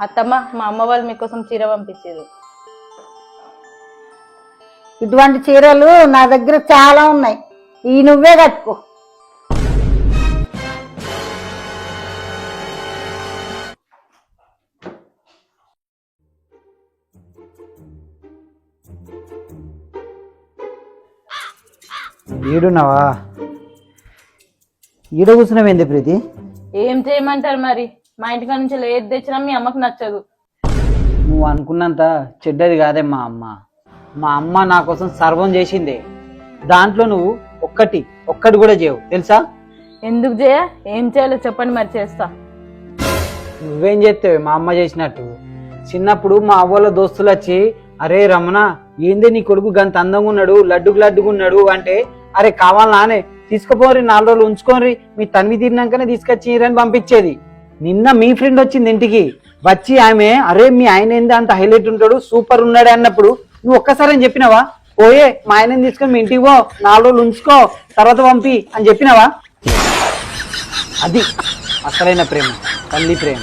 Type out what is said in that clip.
అత్తమ్మ మా అమ్మ వాళ్ళు మీకోసం చీర పంపించారు. ఇటువంటి చీరలు నా దగ్గర చాలా ఉన్నాయి, ఈ నువ్వే కట్టుకో. ఈడున్నావా? ఈడ కూర్చున్నావేంది ప్రీతి? ఏం చేయమంటారు మరి, మా ఇంటికాడ నుంచి ఏది తెచ్చినా మీ అమ్మకు నచ్చదు. నువ్వు అనుకున్నంత చెడ్డది కాదే మా అమ్మ. మా అమ్మ నా కోసం సర్వం చేసిందే, దాంట్లో నువ్వు ఒక్కటి కూడా చేయవు తెలుసా? ఎందుకు చేయ? ఏం చేయాలో చెప్పండి మరి చేస్తా. నువ్వేం చేస్తావే మా అమ్మ చేసినట్టు? చిన్నప్పుడు మా అవ్వల దోస్తులు వచ్చి, అరే రమణ ఏందే నీ కొడుకు గంత అందంగా ఉన్నాడు, లడ్డుగా ఉన్నాడు అంటే, అరే కావాలనే తీసుకుపోరి 4 రోజులు ఉంచుకోరి, మీ తన్వి తీరినాకనే తీసుకొచ్చిరని పంపించేది. నిన్న మీ ఫ్రెండ్ వచ్చింది ఇంటికి, వచ్చి ఆమె అరే మీ ఆయన ఏంది అంత హైలైట్ ఉంటాడు, సూపర్ ఉన్నాడు అన్నప్పుడు నువ్వు ఒక్కసారి అని చెప్పినావా? పోయే మా ఆయనని తీసుకొని మీ ఇంటికి పో, 4 రోజులు ఉంచుకో, తర్వాత పంపి అని చెప్పినావా? అది అసలైన ప్రేమ, తల్లి ప్రేమ.